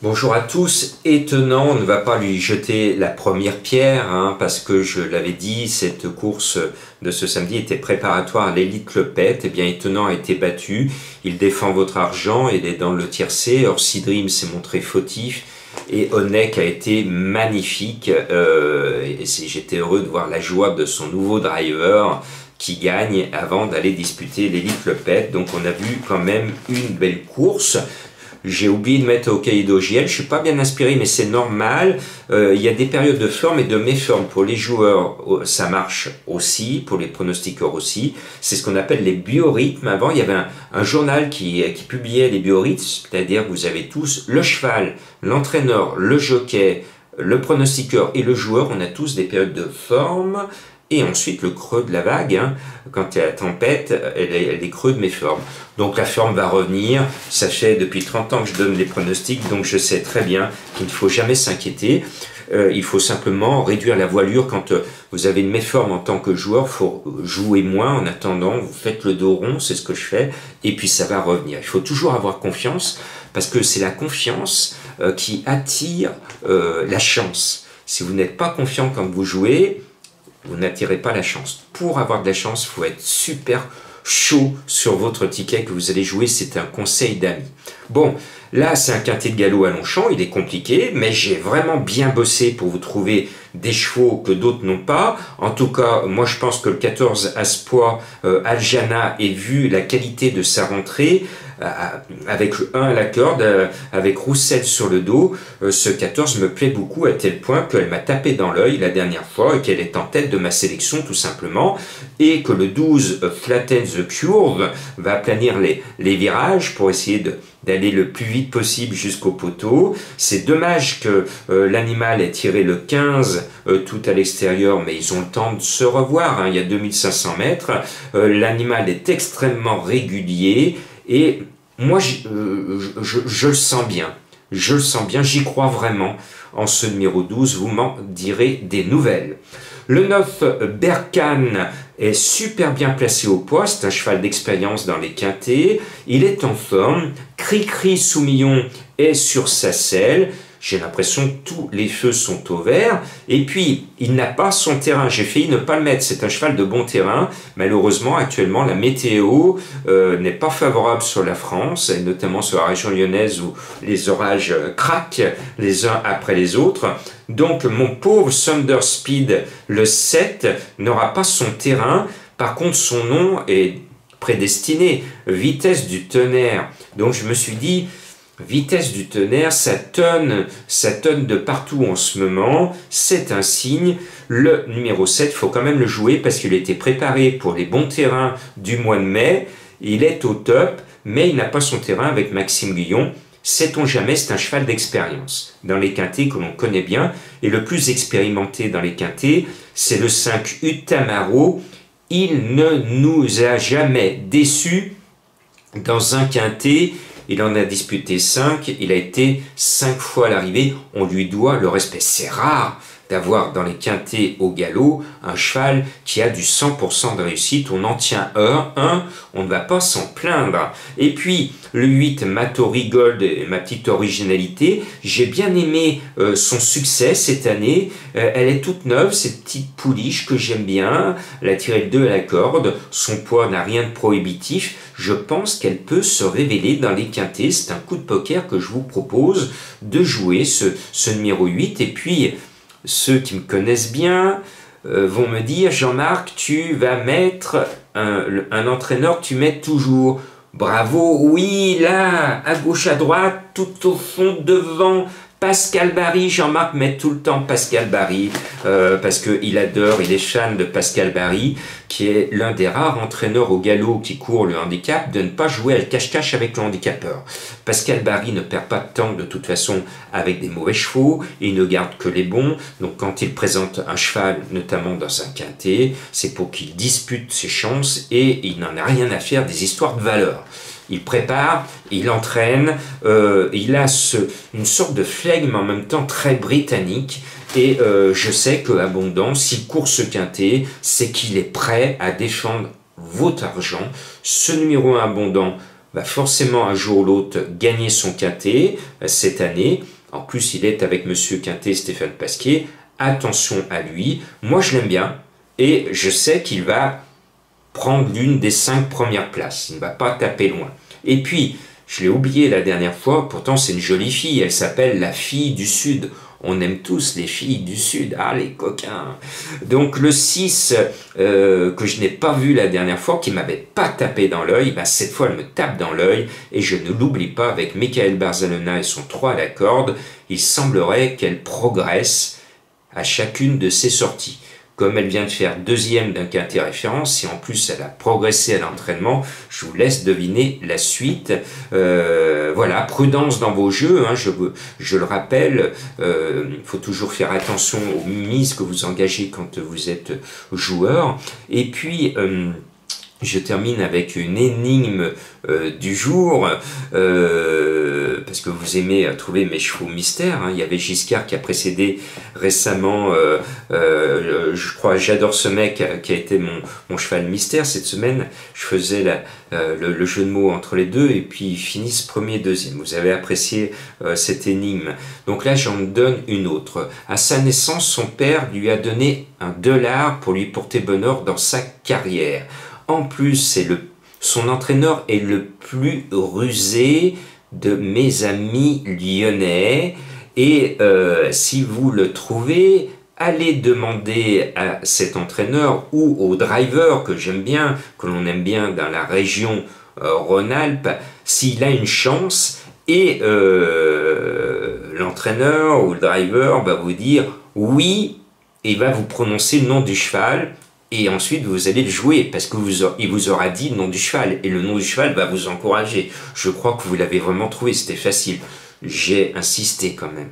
Bonjour à tous. Étonnant, on ne va pas lui jeter la première pierre, parce que je l'avais dit, cette course de ce samedi était préparatoire à l'Elite Clopette. Eh bien, Étonnant a été battu. Il défend votre argent, il est dans le tiercé. Orsi Dream s'est montré fautif. Et Onek a été magnifique. J'étais heureux de voir la joie de son nouveau driver qui gagne avant d'aller disputer l'Elite Clopette. Donc on a vu quand même une belle course. J'ai oublié de mettre Hokkaido JL, je suis pas bien inspiré, mais c'est normal. Il y a des périodes de forme et de méforme. Pour les joueurs, ça marche aussi, pour les pronostiqueurs aussi. C'est ce qu'on appelle les biorhythmes. Avant, il y avait un journal qui publiait les biorhythmes, c'est-à-dire que vous avez tous le cheval, l'entraîneur, le jockey, le pronostiqueur et le joueur. On a tous des périodes de forme. Et ensuite, le creux de la vague, quand il y a la tempête, elle est creux de mes formes. Donc la forme va revenir. Ça fait depuis 30 ans que je donne les pronostics, donc je sais très bien qu'il ne faut jamais s'inquiéter. Il faut simplement réduire la voilure. Quand vous avez une méforme en tant que joueur, il faut jouer moins. En attendant, vous faites le dos rond, c'est ce que je fais, et puis ça va revenir. Il faut toujours avoir confiance, parce que c'est la confiance qui attire la chance. Si vous n'êtes pas confiant quand vous jouez, vous n'attirez pas la chance. Pour avoir de la chance, il faut être super chaud sur votre ticket que vous allez jouer. C'est un conseil d'amis. Bon, là, c'est un quintet de galop à Longchamp. Il est compliqué, mais j'ai vraiment bien bossé pour vous trouver des chevaux que d'autres n'ont pas. En tout cas, moi, je pense que le 14 Aspois Aljana, et vu la qualité de sa rentrée, avec le 1 à la corde, avec Roussel sur le dos, ce 14 me plaît beaucoup à tel point qu'elle m'a tapé dans l'œil la dernière fois et qu'elle est en tête de ma sélection tout simplement, et que le 12 Flatten the Curve va planir les virages pour essayer d'aller le plus vite possible jusqu'au poteau. C'est dommage que l'animal ait tiré le 15 tout à l'extérieur, mais ils ont le temps de se revoir, il y a 2500 mètres. L'animal est extrêmement régulier, et moi, je le sens bien. Je le sens bien, j'y crois vraiment. En ce numéro 12, vous m'en direz des nouvelles. Le 9, Berkane, est super bien placé au poids. C'est un cheval d'expérience dans les quintets. Il est en forme. Cri-Cri Soumillon est sur sa selle. J'ai l'impression que tous les feux sont au vert. Et puis, il n'a pas son terrain. J'ai failli ne pas le mettre. C'est un cheval de bon terrain. Malheureusement, actuellement, la météo n'est pas favorable sur la France, et notamment sur la région lyonnaise où les orages craquent les uns après les autres. Donc, mon pauvre Thunder Speed, le 7, n'aura pas son terrain. Par contre, son nom est prédestiné. Vitesse du tonnerre. Donc, je me suis dit, Vitesse du tonnerre, ça tonne de partout en ce moment, c'est un signe. Le numéro 7, il faut quand même le jouer parce qu'il a été préparé pour les bons terrains du mois de mai. Il est au top, mais il n'a pas son terrain avec Maxime Guillon. Sait-on jamais, c'est un cheval d'expérience dans les quintets que l'on connaît bien. Et le plus expérimenté dans les quintets, c'est le 5 Utamaro. Il ne nous a jamais déçus dans un quintet. Il en a disputé 5, il a été 5 fois à l'arrivée, on lui doit le respect. C'est rare d'avoir dans les quintets au galop un cheval qui a du 100% de réussite. On en tient un, on ne va pas s'en plaindre. Et puis le 8, Matori Gold, ma petite originalité, j'ai bien aimé son succès cette année. Elle est toute neuve, cette petite pouliche que j'aime bien. Elle a tiré le 2 à la corde, son poids n'a rien de prohibitif. Je pense qu'elle peut se révéler dans les quintets. C'est un coup de poker que je vous propose de jouer, ce numéro 8. Et puis, ceux qui me connaissent bien vont me dire, Jean-Marc, tu vas mettre un entraîneur que tu mets toujours. Bravo, oui, là, à gauche, à droite, tout au fond, devant, Pascal Barry. Jean-Marc met tout le temps Pascal Barry, parce qu'il adore, il est fan de Pascal Barry, qui est l'un des rares entraîneurs au galop qui court le handicap, de ne pas jouer à le cache-cache avec le handicapeur. Pascal Barry ne perd pas de temps de toute façon avec des mauvais chevaux, il ne garde que les bons, donc quand il présente un cheval, notamment dans un quintet, c'est pour qu'il dispute ses chances, et il n'en a rien à faire des histoires de valeur. Il prépare, il entraîne, il a une sorte de flegme en même temps très britannique. Et je sais que Abondant, s'il court ce quintet, c'est qu'il est prêt à défendre votre argent. Ce numéro 1 Abondant va forcément un jour ou l'autre gagner son quintet cette année. En plus, il est avec Monsieur Quintet, Stéphane Pasquier. Attention à lui. Moi, je l'aime bien. Et je sais qu'il va prendre l'une des 5 premières places. Il ne va pas taper loin. Et puis, je l'ai oublié la dernière fois, pourtant c'est une jolie fille. Elle s'appelle la fille du Sud. On aime tous les filles du Sud. Ah, les coquins. Donc le 6, que je n'ai pas vu la dernière fois, qui ne m'avait pas tapé dans l'œil, ben, cette fois elle me tape dans l'œil. Et je ne l'oublie pas, avec Michael Barzalona et son 3 à la corde, il semblerait qu'elle progresse à chacune de ses sorties. Comme elle vient de faire 2e d'un quintet référence, si en plus elle a progressé à l'entraînement, je vous laisse deviner la suite. Voilà, prudence dans vos jeux, hein, je le rappelle, il faut toujours faire attention aux mises que vous engagez quand vous êtes joueur. Et puis, je termine avec une énigme du jour, parce que vous aimez trouver mes chevaux mystères. Hein. Il y avait Giscard qui a précédé récemment, je crois, J'adore ce mec, qui a été mon cheval mystère. Cette semaine, je faisais le jeu de mots entre les deux, et puis ils finissent premier, deuxième. Vous avez apprécié cette énigme. Donc là, j'en donne une autre. À sa naissance, son père lui a donné $1 pour lui porter bonheur dans sa carrière. En plus, son entraîneur est le plus rusé de mes amis lyonnais. Et si vous le trouvez, allez demander à cet entraîneur ou au driver que j'aime bien, que l'on aime bien dans la région Rhône-Alpes, s'il a une chance. Et l'entraîneur ou le driver va vous dire oui, et va vous prononcer le nom du cheval. Et ensuite, vous allez le jouer, parce qu'il vous aura dit le nom du cheval. Et le nom du cheval va vous encourager. Je crois que vous l'avez vraiment trouvé, c'était facile. J'ai insisté quand même.